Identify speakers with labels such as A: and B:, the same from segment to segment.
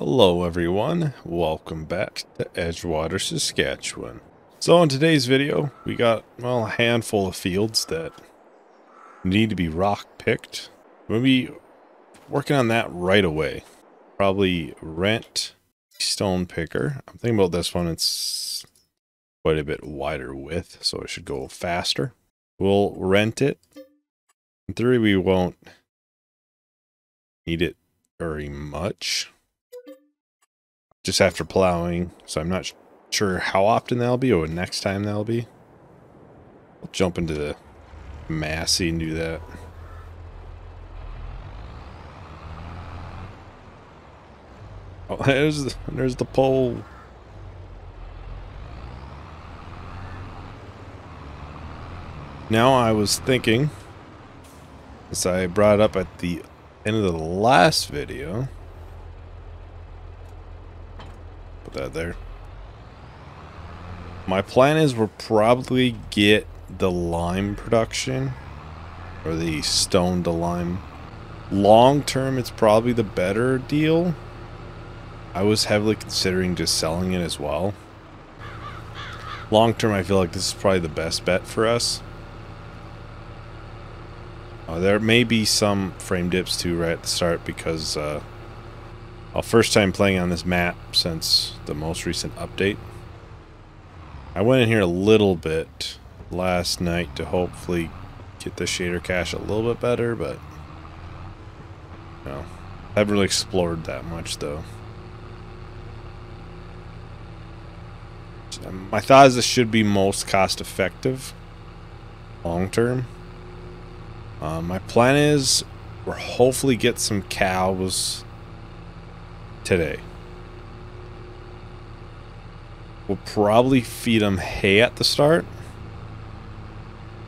A: Hello everyone, welcome back to Edgewater, Saskatchewan. So in today's video, we got, well, a handful of fields that need to be rock picked. We'll be working on that right away. Probably rent a stone picker. I'm thinking about this one, it's quite a bit wider width, so it should go faster. We'll rent it. In theory, we won't need it very much. Just after plowing, so I'm not sure how often that'll be or next time that'll be. I'll jump into the Massey and do that. Oh, there's the pole. Now I was thinking, as I brought up at the end of the last video, put that there. My plan is we'll probably get the lime production, or the stone to lime. Long term, it's probably the better deal. I was heavily considering just selling it as well. Long term, I feel like this is probably the best bet for us. There may be some frame dips too right at the start because first time playing on this map since the most recent update. I went in here a little bit last night to hopefully get the shader cache a little bit better, but I haven't really explored that much though. My thought is this should be most cost effective long term. My plan is we'll hopefully get some cows today. We'll probably feed them hay at the start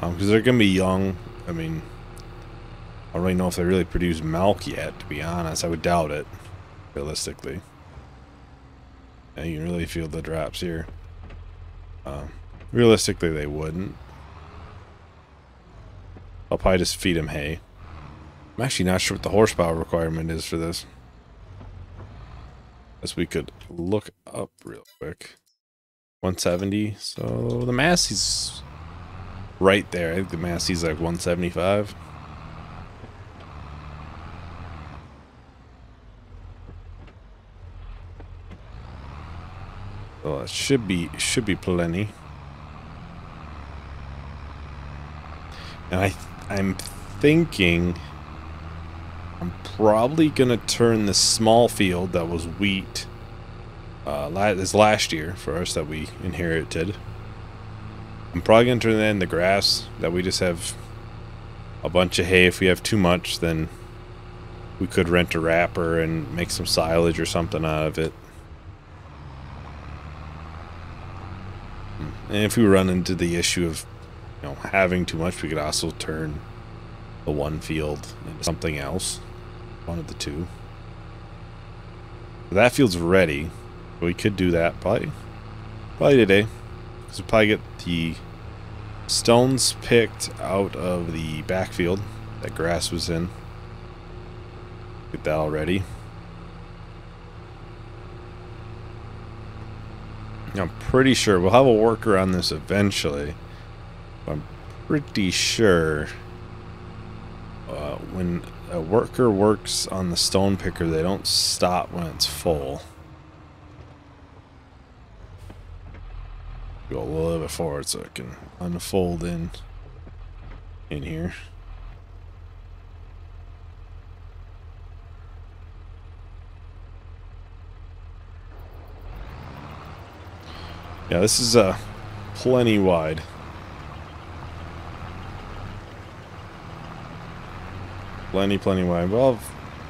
A: because they're gonna be young. I mean, I don't really know if they really produce milk yet, to be honest. I would doubt it, realistically. And you can really feel the drops here. Realistically, they wouldn't. I'll probably just feed them hay. I'm actually not sure what the horsepower requirement is for this. As we could look up real quick. 170. So the Massey's right there. I think the Massey's like 175. So it should be plenty. And I'm thinking I'm probably gonna turn the small field that was wheat this last year for us that we inherited. I'm probably gonna turn that into grass, that we just have a bunch of hay. If we have too much, then we could rent a wrapper and make some silage or something out of it. And if we run into the issue of having too much, we could also turn the one field into something else. One of the two. That field's ready. We could do that probably today. Because we'll probably get the stones picked out of the backfield that grass was in. Get that all ready. I'm pretty sure we'll have a worker on this eventually. I'm pretty sure when a worker works on the stone picker, they don't stop when it's full. Go a little bit forward so it can unfold in here. Yeah, this is plenty wide. Plenty wide. Well,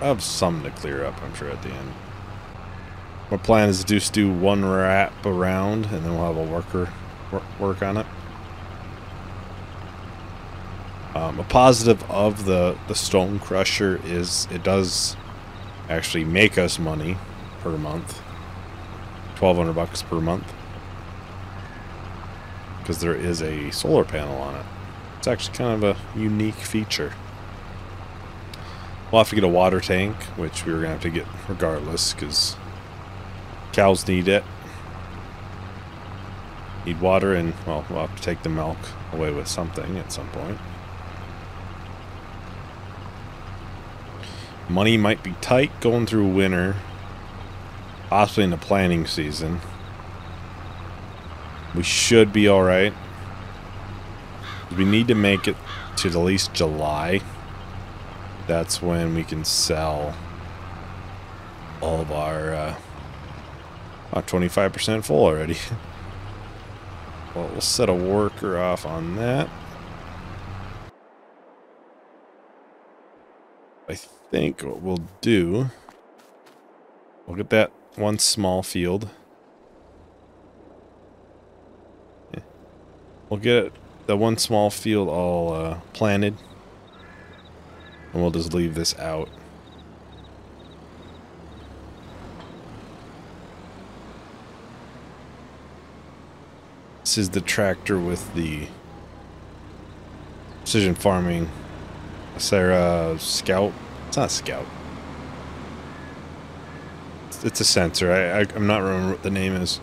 A: I have some to clear up, I'm sure, at the end. My plan is to just do one wrap around, and then we'll have a worker work on it. A positive of the stone crusher is it does actually make us money per month. $1,200 per month. Because there is a solar panel on it. It's actually kind of a unique feature. We'll have to get a water tank, which we were going to have to get regardless, because Cows need it. Need water, and, well, we'll have to take the milk away with something at some point. Money might be tight going through winter, possibly in the planting season. We should be alright. We need to make it to at least July. That's when we can sell all of our 25% full already. Well, we'll set a worker off on that. I think what we'll do, we'll get that one small field. Yeah. We'll get the one small field all planted. And we'll just leave this out. This is the tractor with the precision farming. Sarah Scout. It's not Scout. It's a sensor. I'm not remembering what the name is.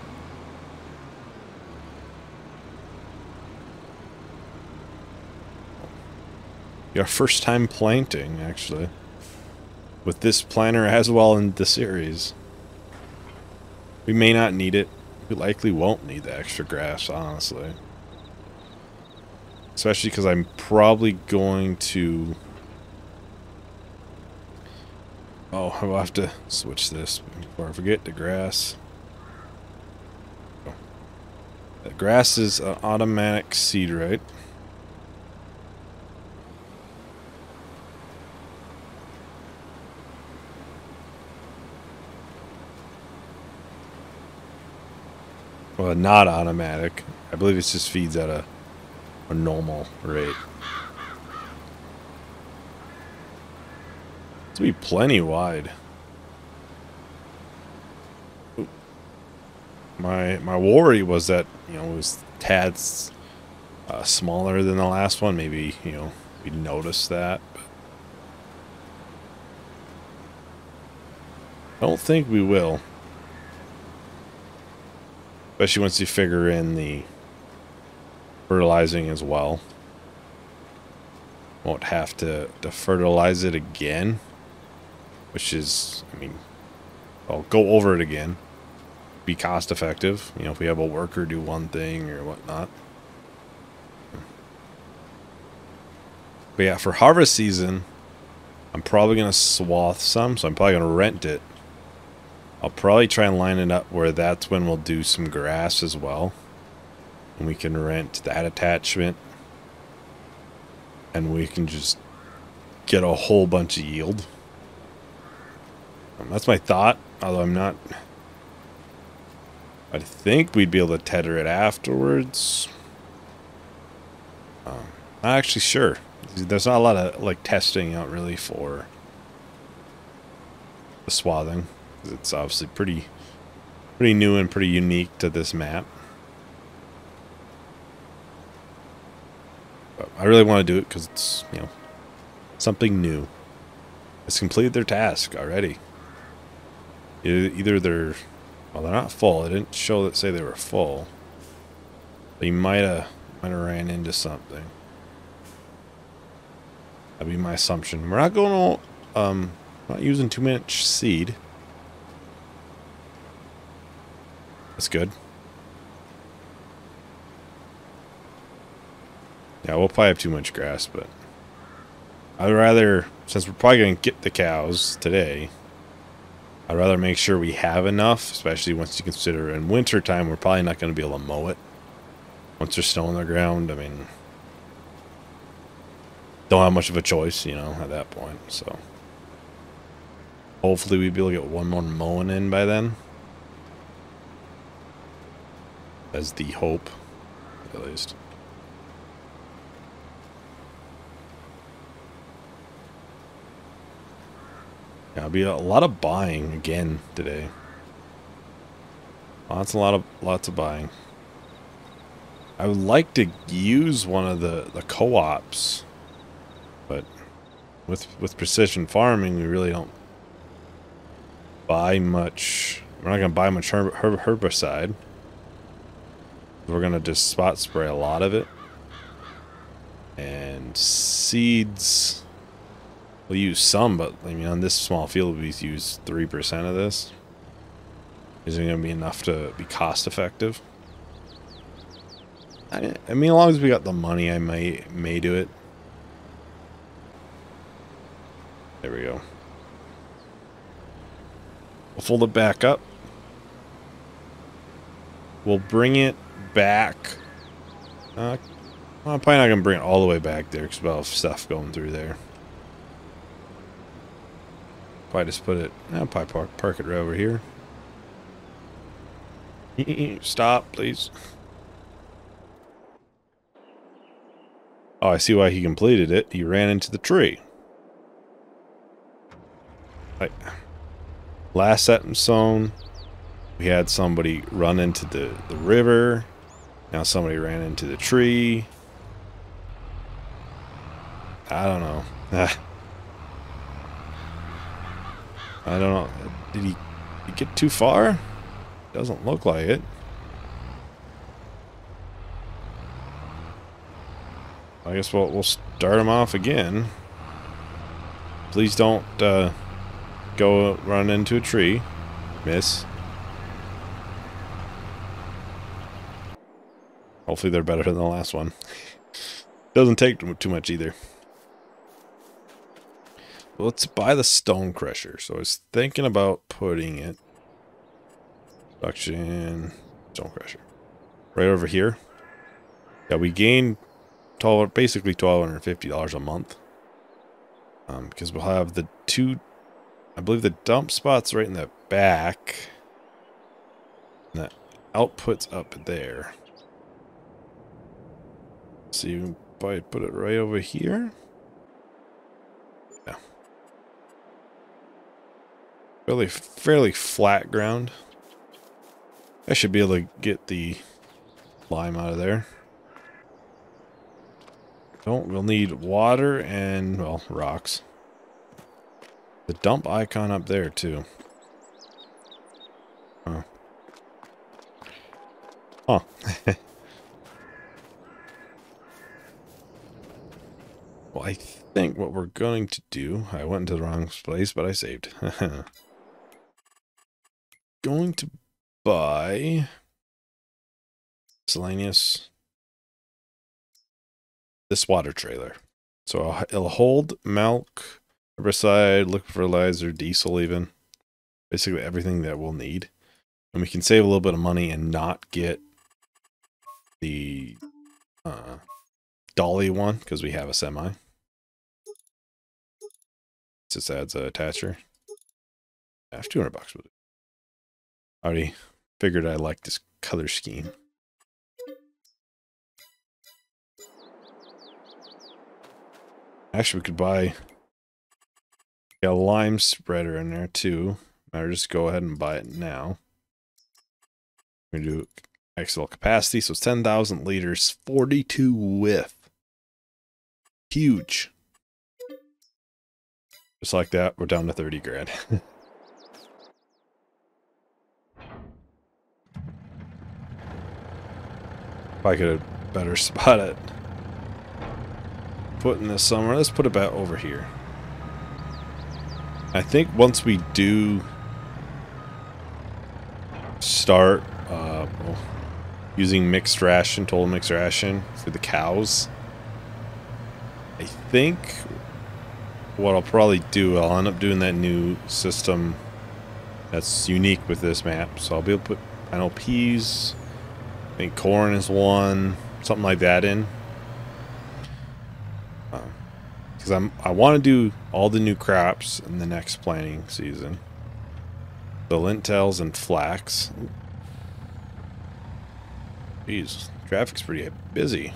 A: Our first time planting, actually, with this planter as well in the series. We may not need it. We likely won't need the extra grass, honestly. Especially because I'm probably going to... Oh, I'll have to switch this before I forget the grass. The grass is an automatic seed, right? Well, not automatic. I believe it just feeds at a normal rate. It's gonna be plenty wide. Ooh. My worry was that, you know, it was tad smaller than the last one. Maybe, you know, we noticed that. But I don't think we will. Especially once you figure in the fertilizing as well. Won't have to fertilize it again. Which is, I mean, I'll go over it again. Be cost effective. You know, if we have a worker do one thing or whatnot. But yeah, for harvest season, I'm probably going to swath some. So I'm probably going to rent it. I'll probably try and line it up where that's when we'll do some grass as well. And we can rent that attachment. And we can just get a whole bunch of yield. That's my thought, although I'm not... I think we'd be able to tether it afterwards. Not actually sure. There's not a lot of like testing out really for the swathing. It's obviously pretty new and pretty unique to this map. But I really want to do it because it's, you know, something new. It's completed their task already. Either they're, well, they're not full. It didn't show that say they were full. But you might have ran into something. That'd be my assumption. We're not going to, not using too much seed. That's good. Yeah, we'll probably have too much grass, but I'd rather, since we're probably going to get the cows today, I'd rather make sure we have enough, especially once you consider in winter time, we're probably not going to be able to mow it. Once there's snow on the ground, I mean, don't have much of a choice, you know, at that point, so. Hopefully we'll be able to get one more mowing in by then. As the hope, at least. Yeah, it'll be a lot of buying again today. Lots of buying. I would like to use one of the co-ops, but with precision farming, we really don't buy much We're not going to buy much herbicide. We're going to just spot spray a lot of it. And seeds, we'll use some, but I mean on this small field we use 3% of this. Isn't going to be enough to be cost effective. I mean, as long as we got the money, I may do it. There we go. We'll fold it back up. We'll bring it back. I'm probably not going to bring it all the way back there because we'll have stuff going through there. Probably just put it... I'll probably park it right over here. Stop, please. Oh, I see why he completed it. He ran into the tree. Like, last set zone, we had somebody run into the river. Now somebody ran into the tree. I don't know. I don't know. Did he get too far? Doesn't look like it. I guess we'll start him off again. Please don't go run into a tree. Miss. Hopefully they're better than the last one. Doesn't take too much either. Well, let's buy the stone crusher. So I was thinking about putting it... Production... Stone crusher. Right over here. Yeah, we gained basically $1,250 a month. Because we'll have the two... I believe the dump spot's right in the back. And the output's up there. So you can probably put it right over here. Yeah. Fairly flat ground. I should be able to get the lime out of there. We'll need water and, well, rocks. The dump icon up there, too. Huh. Huh. Well, I think what we're going to do... I went into the wrong place, but I saved. Going to buy... miscellaneous... this water trailer. So it'll hold milk, herbicide, liquid fertilizer, diesel even. Basically everything that we'll need. And we can save a little bit of money and not get the dolly one because we have a semi. Just adds a attacher. I have $200 with it. I already figured I liked this color scheme. Actually, we could buy a lime spreader in there too. Or just go ahead and buy it now. We're going to do XL capacity, so it's 10,000 liters, 42 width. Huge. Just like that, we're down to 30 grand. If I could have better spot it. Putting this somewhere. Let's put it back over here. I think once we do start using mixed ration, total mixed ration for the cows, I think what I'll probably do, I'll end up doing that new system that's unique with this map. So I'll be able to put, I know peas, I think corn is one, something like that in. Because I want to do all the new crops in the next planting season. The lentils and flax. Jeez, traffic's pretty busy.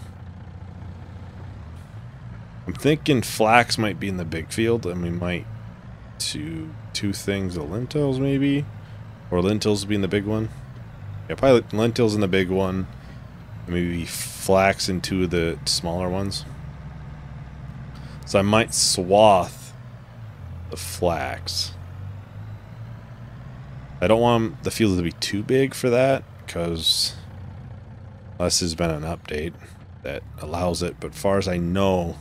A: I'm thinking flax might be in the big field, and we might do two things of lentils maybe, or lentils be in the big one. Yeah, probably lentils in the big one, and maybe flax in two of the smaller ones. So I might swath the flax. I don't want the field to be too big for that, because unless there's been an update that allows it, but far as I know,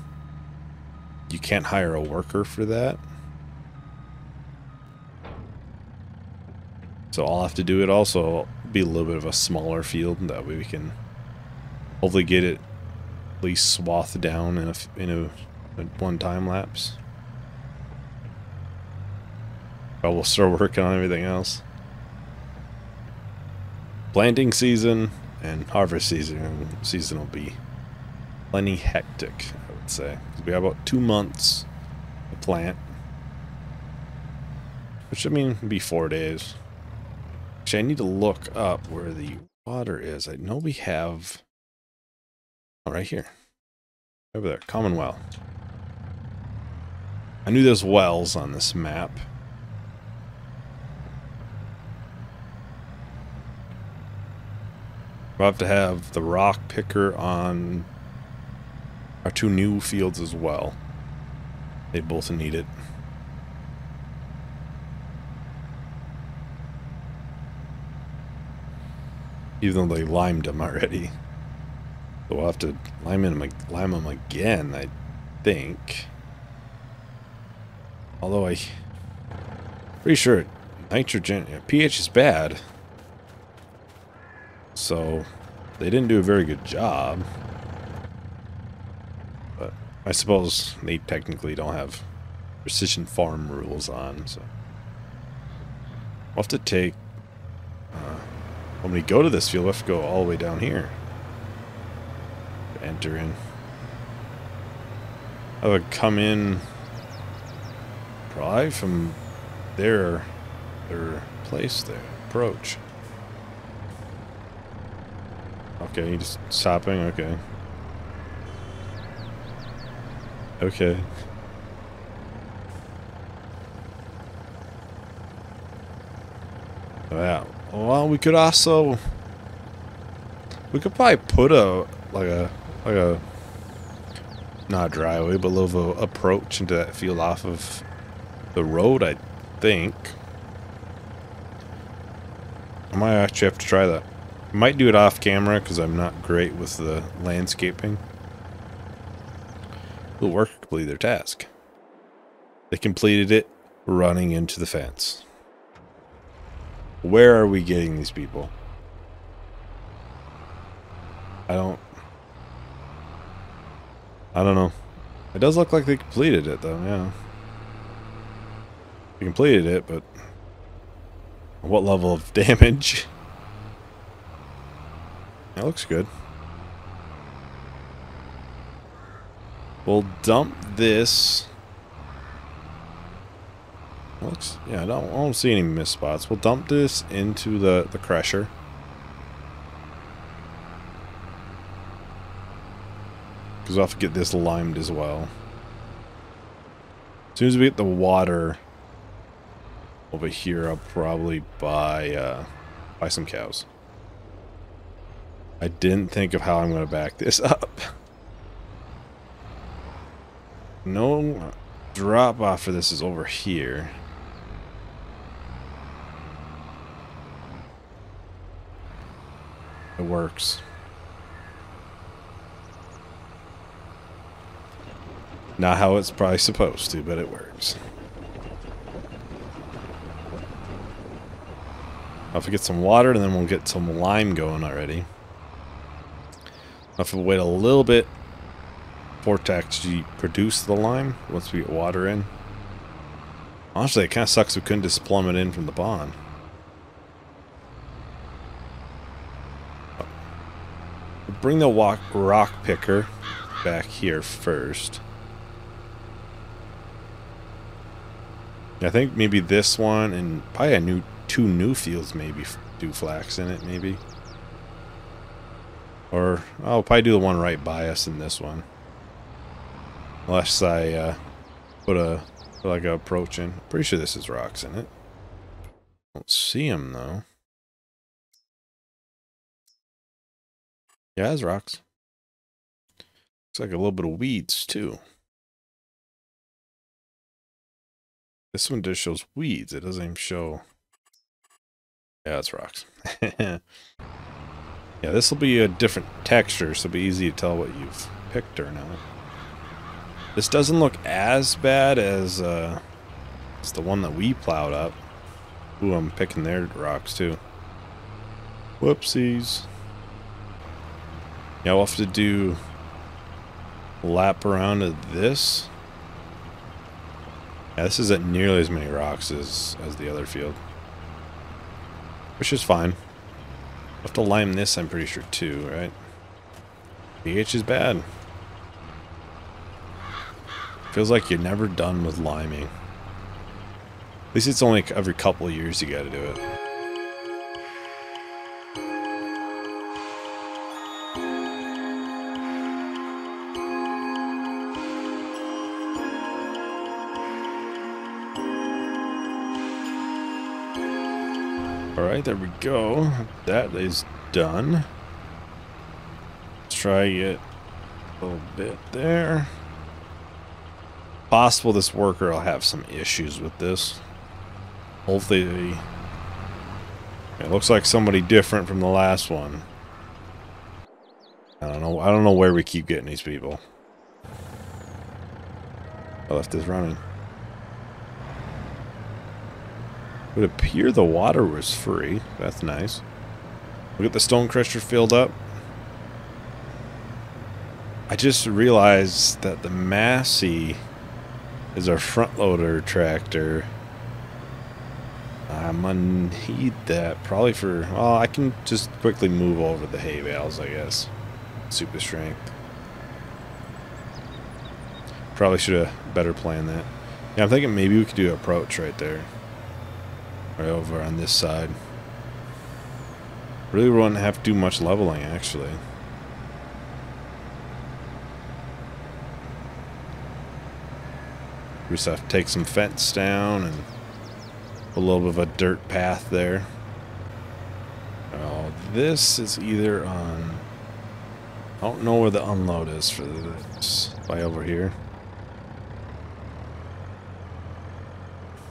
A: you can't hire a worker for that. So I'll have to do it also be a little bit of a smaller field, and that way we can hopefully get it at least swathed down in a one time lapse. But we'll start working on everything else. Planting season and harvest season will be plenty hectic, I would say. We have about 2 months to plant, which I mean would be 4 days. Actually, I need to look up where the water is. I know we have, oh, right here, over there, common well. I knew there's wells on this map. We'll have to have the rock picker on our 2 new fields as well. They both need it. Even though they limed them already. So we'll have to lime them again, I think. Although I'm pretty sure nitrogen, pH is bad. So they didn't do a very good job. But I suppose they technically don't have precision farm rules on, so we'll have to take when we go to this field, we'll have to go all the way down here to enter in. I would come in probably from their place there. Approach. Okay, you just stopping, okay. Okay. Yeah. Well, we could also, we could probably put like a not a driveway, but a little approach into that field off of the road, I think. I might actually have to try that. I might do it off camera because I'm not great with the landscaping. The worker completed their task. They completed it running into the fence. Where are we getting these people? I don't know. It does look like they completed it though, yeah. They completed it, but what level of damage? That looks good. We'll dump this. Looks, yeah, I don't see any missed spots. We'll dump this into the crusher. Because we'll have to get this limed as well. As soon as we get the water over here, I'll probably buy some cows. I didn't think of how I'm going to back this up. No drop off for this is over here. It works. Not how it's probably supposed to, but it works. I'll have to get some water and then we'll get some lime going already. I'll have to wait a little bit for it to actually produce the lime once we get water in. Honestly, it kind of sucks we couldn't just plumb it in from the pond. We'll bring the rock picker back here first. I think maybe this one and probably two new fields maybe do flax in it maybe. Or I'll probably do the one right by us in this one. Unless I put like a approach in. Pretty sure this is rocks in it. Don't see them though. Yeah, it's rocks. Looks like a little bit of weeds too. This one just shows weeds. It doesn't even show Yeah, it's rocks. Yeah, this will be a different texture, so it'll be easy to tell what you've picked or not. This doesn't look as bad as it's the one that we plowed up. Ooh, I'm picking their rocks too. Whoopsies. Yeah, we'll have to do a lap around of this. Yeah, this isn't nearly as many rocks as the other field. Which is fine. We'll have to lime this, I'm pretty sure, too, right? pH is bad. Feels like you're never done with liming. At least it's only every couple of years you gotta do it. Alright, there we go. That is done. Let's try it a little bit there. Possible this worker will have some issues with this. Hopefully, it looks like somebody different from the last one. I don't know. I don't know where we keep getting these people. I left this running. It would appear the water was free. That's nice. We got the stone crusher filled up. I just realized that the Massey is our front loader tractor. I'm gonna need that probably for, well, I can just quickly move over the hay bales, I guess. Super strength. Probably should have better planned that. Yeah, I'm thinking maybe we could do an approach right there. Right over on this side. Really wouldn't have to do much leveling, actually. We just have to take some fence down and a little bit of a dirt path there. Oh, this is either on... I don't know where the unload is for this. By over here.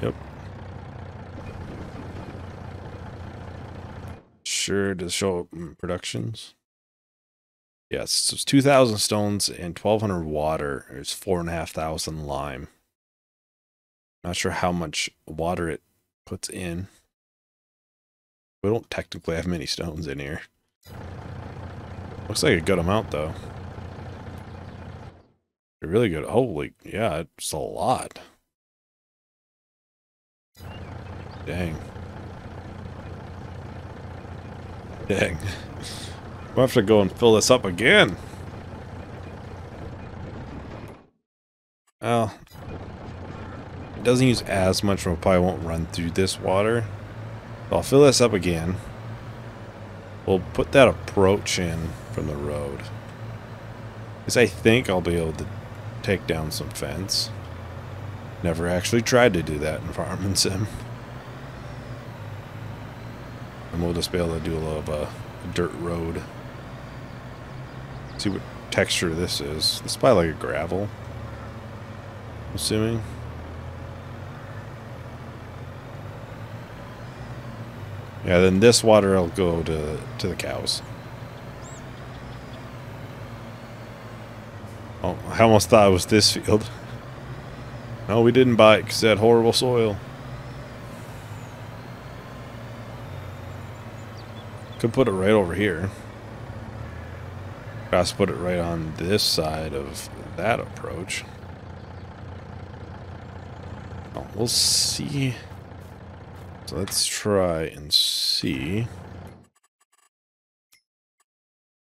A: Yep. Sure, does show up in productions. Yes, so it's 2,000 stones and 1,200 water. There's 4,500 lime. Not sure how much water it puts in. We don't technically have many stones in here. Looks like a good amount, though. Really good. Holy, yeah, it's a lot. Dang. Dang. We'll have to go and fill this up again. Well, it doesn't use as much, but probably won't run through this water. So I'll fill this up again. We'll put that approach in from the road. Because I think I'll be able to take down some fence. Never actually tried to do that in Farming Sim. And we'll just be able to do a little bit of a dirt road. See what texture this is. This is probably like a gravel, I'm assuming. Yeah, then this water will go to the cows. Oh, I almost thought it was this field. No, we didn't buy it because it had horrible soil. Could put it right over here. Got to put it right on this side of that approach. Oh, we'll see. So let's try and see.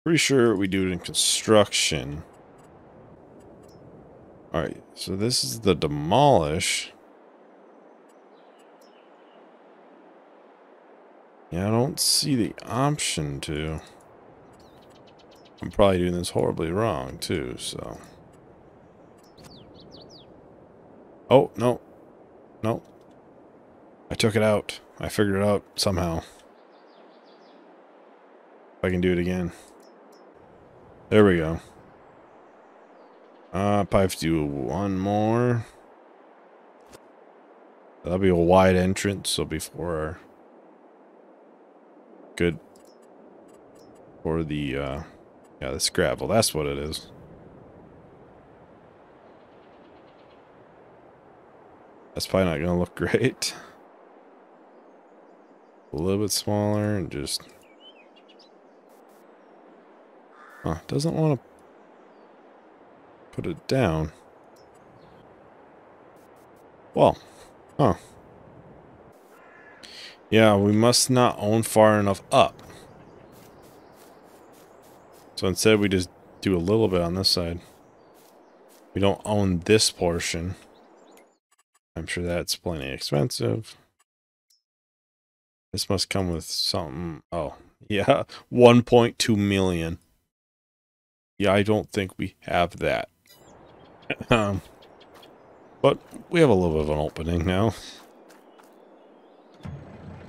A: Pretty sure we do it in construction. Alright, so this is the demolish. Yeah, I don't see the option to. I'm probably doing this horribly wrong, too, so. Oh, no. No. I took it out. I figured it out somehow. If I can do it again. There we go. Probably have to do one more. That'll be a wide entrance, so before our... good for the, yeah, this gravel. That's what it is. That's probably not going to look great. A little bit smaller and just... doesn't want to put it down. Well, yeah, we must not own far enough up. So instead we just do a little bit on this side. We don't own this portion. I'm sure that's plenty expensive. This must come with something. Oh, yeah, 1.2 million. Yeah, I don't think we have that. But we have a little bit of an opening now.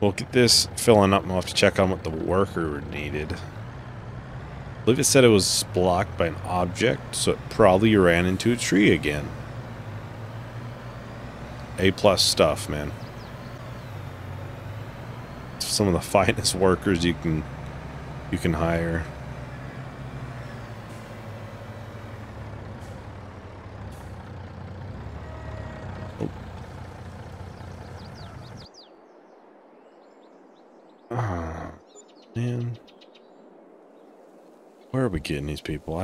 A: We'll get this filling up and we'll have to check on what the worker needed. I believe it said it was blocked by an object, so it probably ran into a tree again. A+ stuff, man. Some of the finest workers you can hire. Oh, man. Where are we getting these people?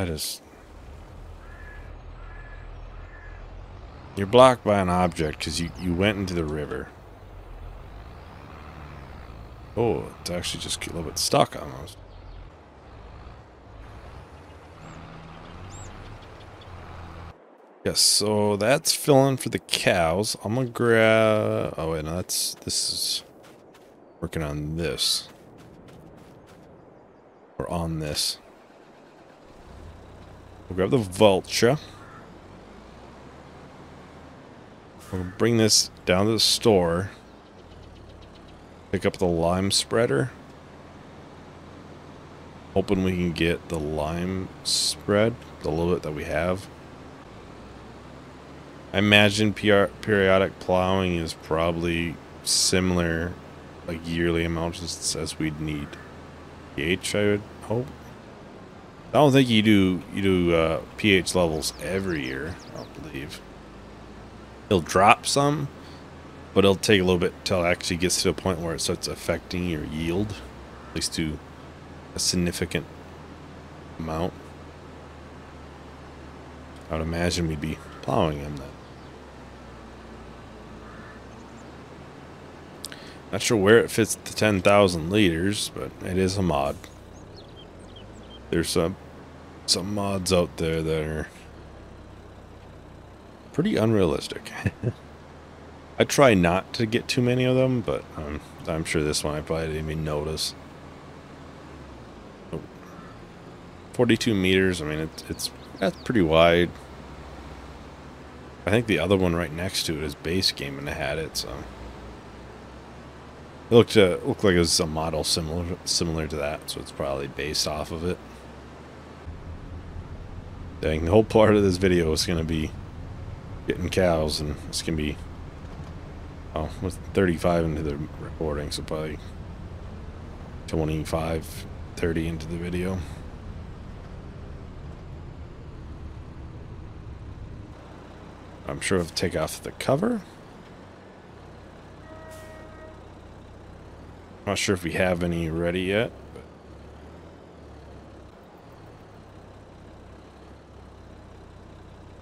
A: You're blocked by an object because you went into the river. Oh, it's actually just a little bit stuck almost. Yes, so that's filling for the cows. I'm gonna grab... Oh wait, no, this is working on this. Or on this. We'll grab the vulture. We'll bring this down to the store. Pick up the lime spreader. Hoping we can get the lime spread, the little bit that we have. I imagine periodic plowing is probably similar, like yearly amounts as we'd need. pH, I would hope. I don't think you do pH levels every year, I don't believe. It'll drop some, but it'll take a little bit till it actually gets to a point where it starts affecting your yield, at least to a significant amount. I would imagine we'd be plowing them then. Not sure where it fits the 10,000 liters, but it is a mod. There's some mods out there that are pretty unrealistic. I try not to get too many of them, but I'm sure this one I probably didn't even notice. 42 meters, I mean, that's pretty wide. I think the other one right next to it is base game and it had it, so... It looked like it was a model similar to that, so it's probably based off of it. Dang, the whole part of this video is going to be getting cows, and it's going to be, oh, with 35 into the recording, so probably 25, 30 into the video. I'm sure I'll take off the cover. Not sure if we have any ready yet, but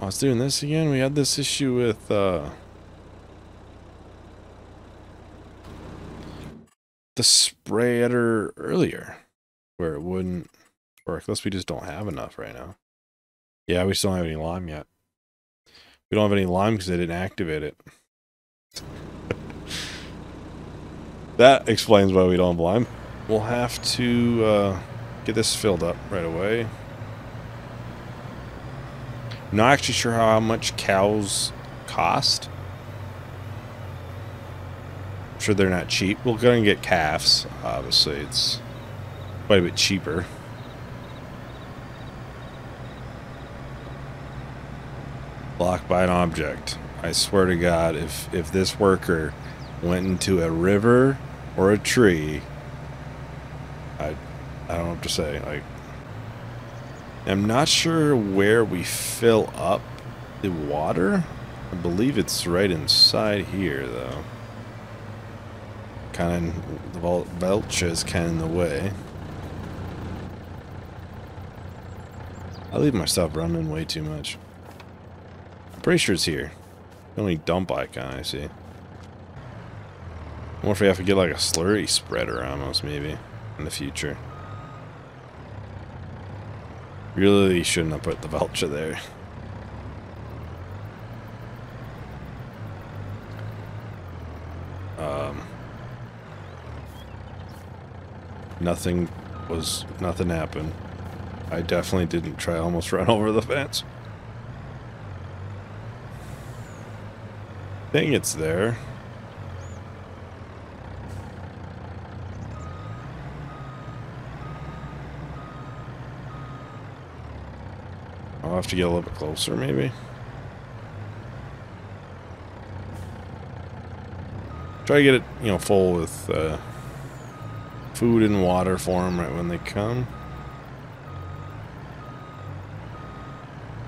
A: I was doing this again. We had this issue with the spreader earlier, where it wouldn't work. Unless we just don't have enough right now. Yeah, we still don't have any lime yet. We don't have any lime because they didn't activate it. That explains why we don't have lime. We'll have to get this filled up right away. Not actually sure how much cows cost. I'm sure they're not cheap. We're going to get calves. Obviously, it's quite a bit cheaper. Blocked by an object. I swear to God, if this worker went into a river or a tree, I don't know what to say. Like, I'm not sure where we fill up the water. I believe it's right inside here, though. Kind of, the Velch is kind of in the way. I leave my stuff running way too much. I'm pretty sure it's here. The only dump icon I see. I wonder if we have to get like a slurry spreader almost, maybe, in the future. Really shouldn't have put the Velch there. Nothing happened. I definitely didn't try almost run over the fence. I think it's there. I'll have to get a little bit closer, maybe. Try to get it, you know, full with food and water for them right when they come.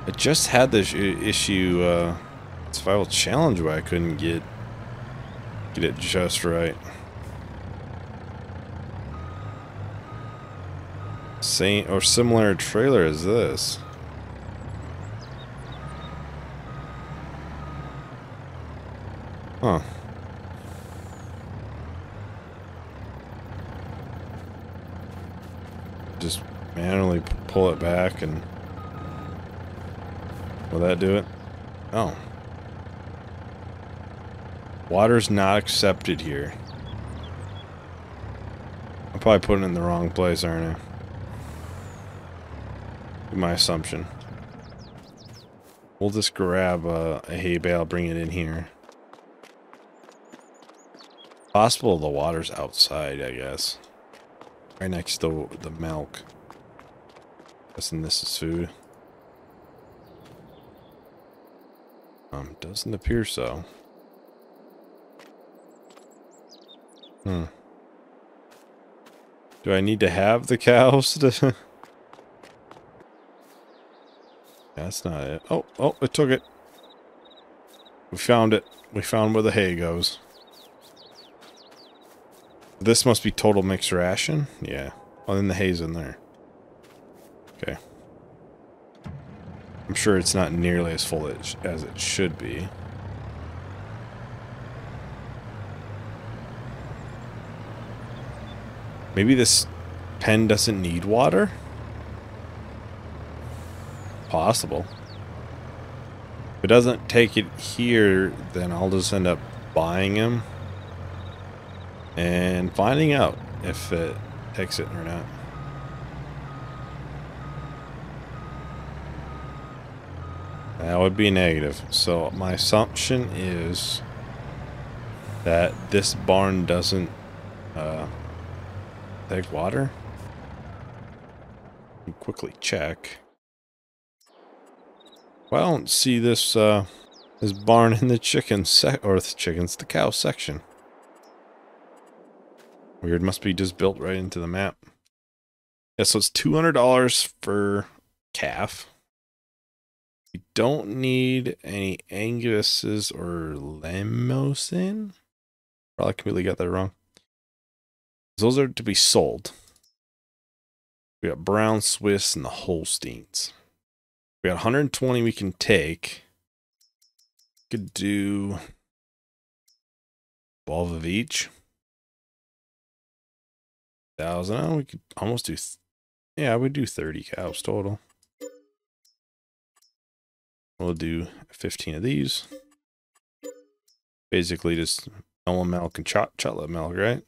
A: I just had this issue, survival challenge where I couldn't get it just right. Same or similar trailer as this. Huh. Just manually pull it back and will that do it? Oh. Water's not accepted here. I'm probably putting it in the wrong place, aren't I? My assumption. We'll just grab a hay bale, bring it in here. Possible the water's outside, I guess. Right next to the milk. Guessing this is food. Doesn't appear so. Do I need to have the cows to... That's not it. Oh, it took it. We found it. We found where the hay goes. This must be total mixed ration? Yeah. Oh, then the hay's in there. Okay. I'm sure it's not nearly as full as it should be. Maybe this pen doesn't need water? Possible. If it doesn't take it here, then I'll just end up buying him and finding out if it takes it or not. That would be negative. So my assumption is that this barn doesn't take water. Let me quickly check. Well, I don't see this this barn in the the cow section. Weird, must be just built right into the map. Yeah, so it's $200 for calf. You don't need any Anguses or Limousin. Probably completely got that wrong. Those are to be sold. We got Brown Swiss and the Holsteins. We got 120 we can take. Could do 12 of each. 1,000. Oh, we could almost do. Yeah, we'd do 30 cows total. We'll do 15 of these. Basically, just almond milk and chocolate milk, right?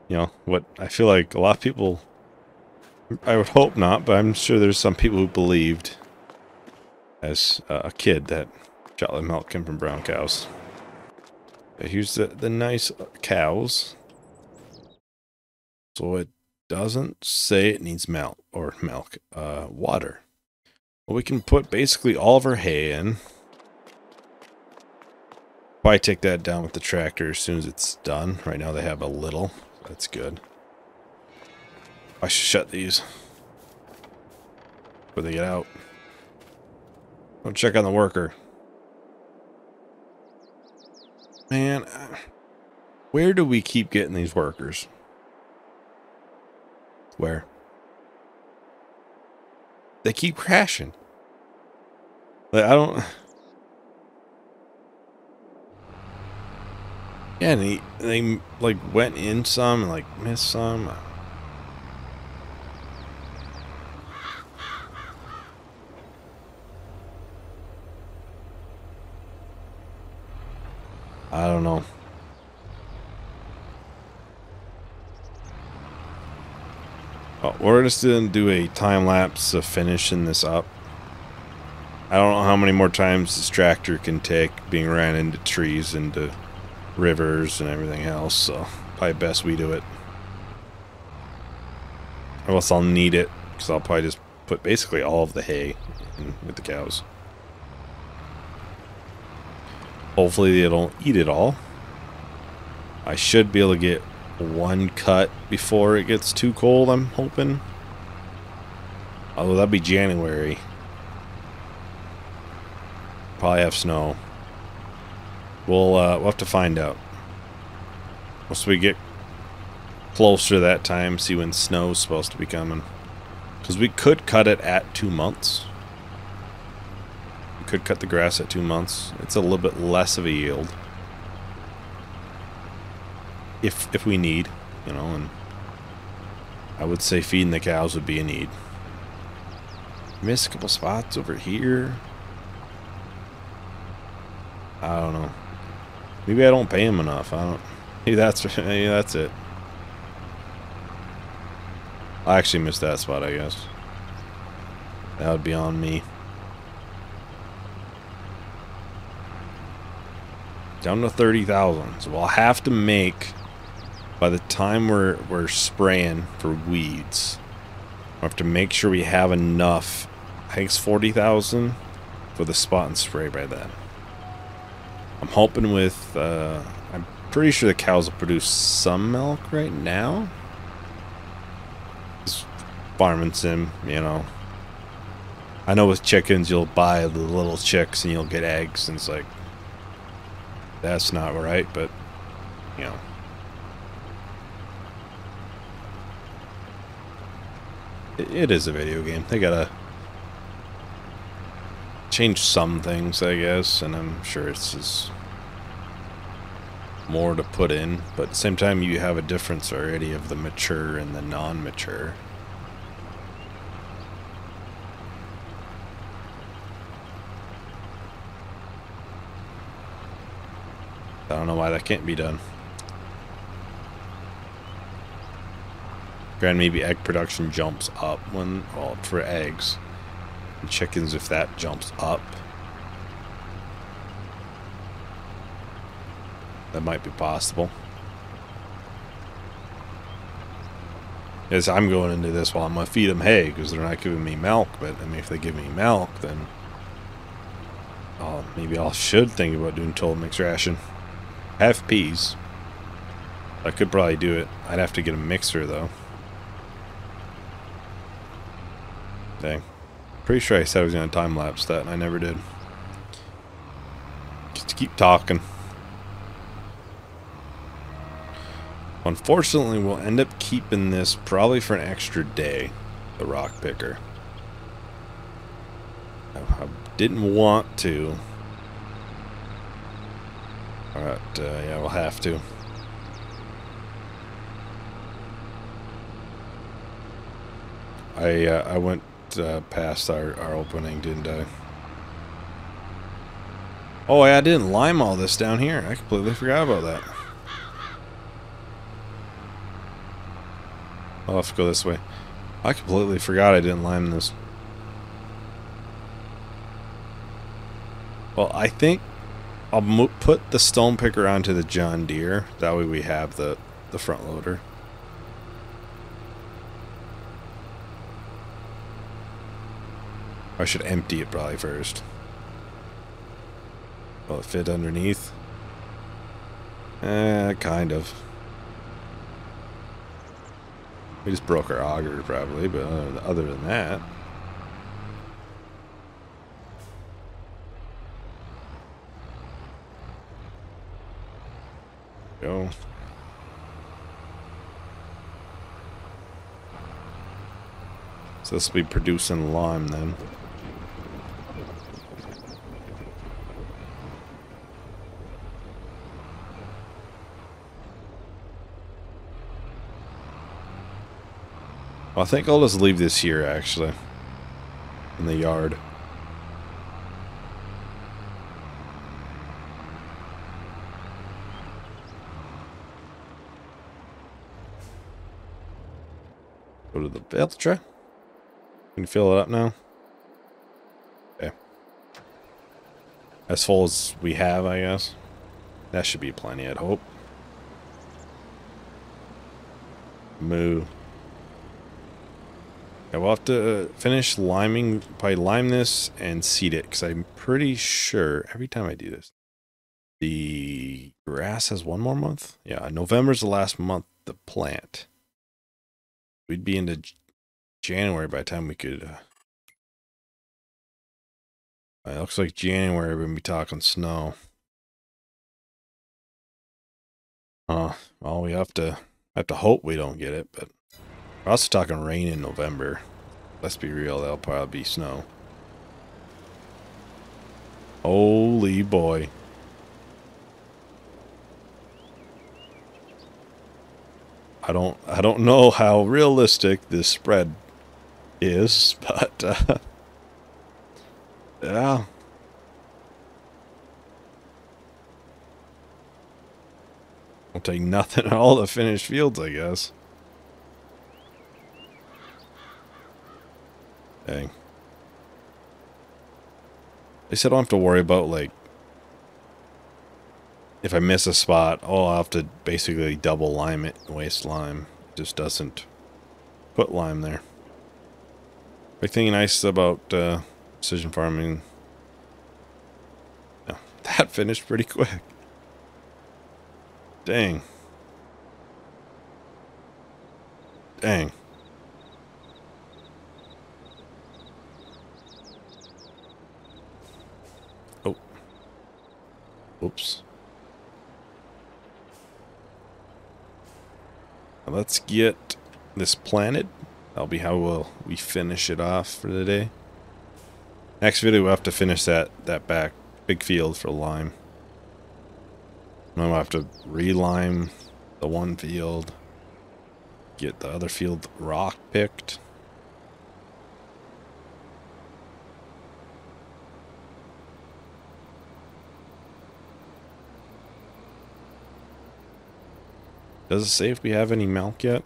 A: You know what? I feel like a lot of people. I would hope not, but I'm sure there's some people who believed as a kid that chocolate milk came from brown cows. Okay, here's the nice cows. So it doesn't say it needs milk. Water. Well, we can put basically all of our hay in. Probably take that down with the tractor as soon as it's done. Right now they have a little. That's good. I should shut these before they get out. Go check on the worker. Man, where do we keep getting these workers? Where? They keep crashing. Like, I don't... Yeah, and they like went in some and like missed some. I don't know. Oh, we're just gonna do a time lapse of finishing this up. I don't know how many more times this tractor can take being ran into trees, into rivers and everything else, so probably best we do it. Or else I'll need it, because I'll probably just put basically all of the hay in with the cows. Hopefully they don't eat it all. I should be able to get one cut before it gets too cold, I'm hoping. Although that'd be January. Probably have snow. We'll have to find out. Once we get closer to that time, see when snow's supposed to be coming. Because we could cut it at 2 months. We could cut the grass at 2 months. It's a little bit less of a yield. If we need, you know, and I would say feeding the cows would be a need. Missed a couple spots over here. I don't know. Maybe I don't pay him enough. I don't. Maybe that's it. I actually missed that spot, I guess. That would be on me. Down to 30,000. So we'll have to make, by the time we're spraying for weeds, we'll have to make sure we have enough. I think it's 40,000 for the spot and spray by then. I'm hoping with, I'm pretty sure the cows will produce some milk right now. Just farming sim, you know. I know with chickens you'll buy the little chicks and you'll get eggs, and it's like, that's not right, but, you know. It is a video game. They gotta change some things, I guess, and I'm sure it's just more to put in, but at the same time you have a difference already of the mature and the non-mature. I don't know why that can't be done. Granted, maybe egg production jumps up when, well, for eggs. And chickens, if that jumps up, that might be possible. As I'm going into this, well, I'm going to feed them hay because they're not giving me milk, but I mean, if they give me milk, then maybe I should think about doing total mixed ration. I have peas. I could probably do it. I'd have to get a mixer, though. Dang. Pretty sure I said I was going to time-lapse that, and I never did. Just keep talking. Unfortunately, we'll end up keeping this probably for an extra day, the rock picker. I didn't want to. Alright, yeah, we'll have to. I went past our opening, didn't I? Oh, yeah, I didn't lime all this down here. I completely forgot about that. I'll have to go this way. I completely forgot I didn't lime this. Well, I think I'll put the stone picker onto the John Deere. That way we have the front loader. I should empty it probably first. Will it fit underneath? Kind of. We just broke our auger probably, but other than that. Go. So this will be producing lime then. Well, I think I'll just leave this here actually. In the yard. Go to the filter. Can you fill it up now? Okay. As full as we have, I guess. That should be plenty, I'd hope. Moo. Yeah, we'll have to finish liming, probably lime this and seed it, because I'm pretty sure every time I do this, the grass has one more month. Yeah, November's the last month to plant. We'd be into January by the time we could. It looks like January we're gonna be talking snow. Well, we have to hope we don't get it, but we're also talking rain in November. Let's be real, that'll probably be snow. Holy boy. I don't know how realistic this spread is, but yeah. I'll take nothing at all to finish fields, I guess. Dang. They said I don't have to worry about, like, if I miss a spot, I'll have to basically double lime it and waste lime. It just doesn't put lime there. Big thing nice about precision farming. Yeah, that finished pretty quick. Dang. Dang. Oh. Whoops. Now let's get this planted. That'll be how we finish it off for the day. Next video we'll have to finish that back big field for lime. Then we'll have to re-lime the one field. Get the other field rock picked. Does it say if we have any milk yet?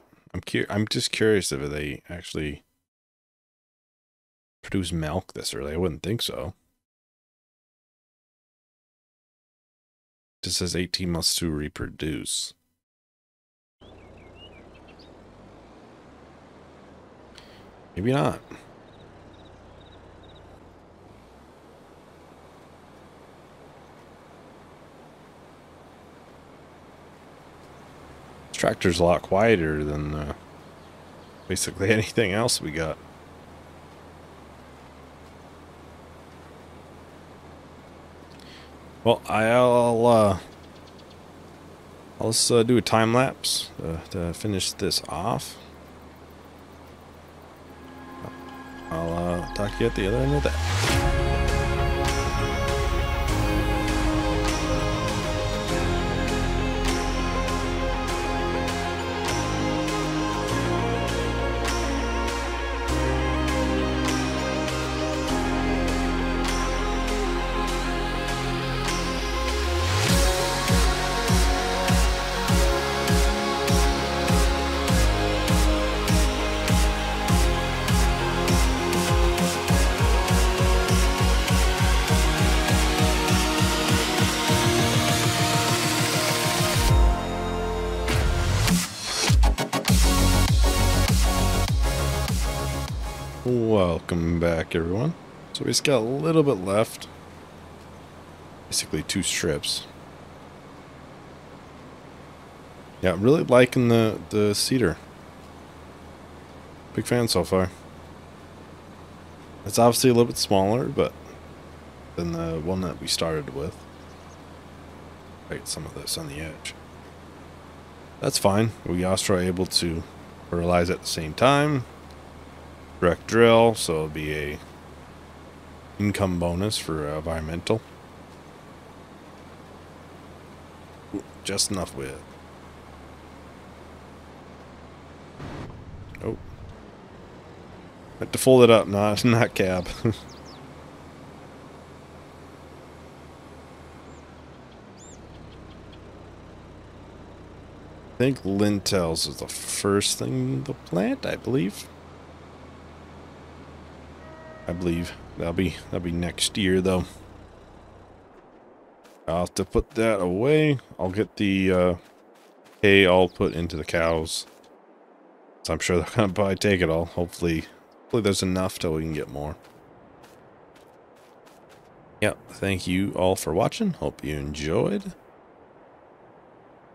A: I'm just curious if they actually produce milk this early. I wouldn't think so. It just says 18 months to reproduce. Maybe not. This tractor's a lot quieter than basically anything else we got. Well, I'll just do a time lapse to finish this off. I'll talk to you at the other end of that. Welcome back, everyone. So we just got a little bit left. Basically 2 strips. Yeah, I'm really liking the cedar. Big fan so far. It's obviously a little bit smaller, but than the one that we started with. Right, some of this on the edge. That's fine. We also are able to fertilize at the same time. Direct drill, so it'll be a income bonus for environmental. Ooh, just enough width. Oh. Have to fold it up, not cab. I think lintels is the first thing to plant, I believe. That'll be next year though. I'll have to put that away. I'll get the hay all put into the cows. So I'm sure they're gonna probably take it all. Hopefully there's enough till we can get more. Yeah, thank you all for watching. Hope you enjoyed.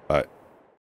A: Bye.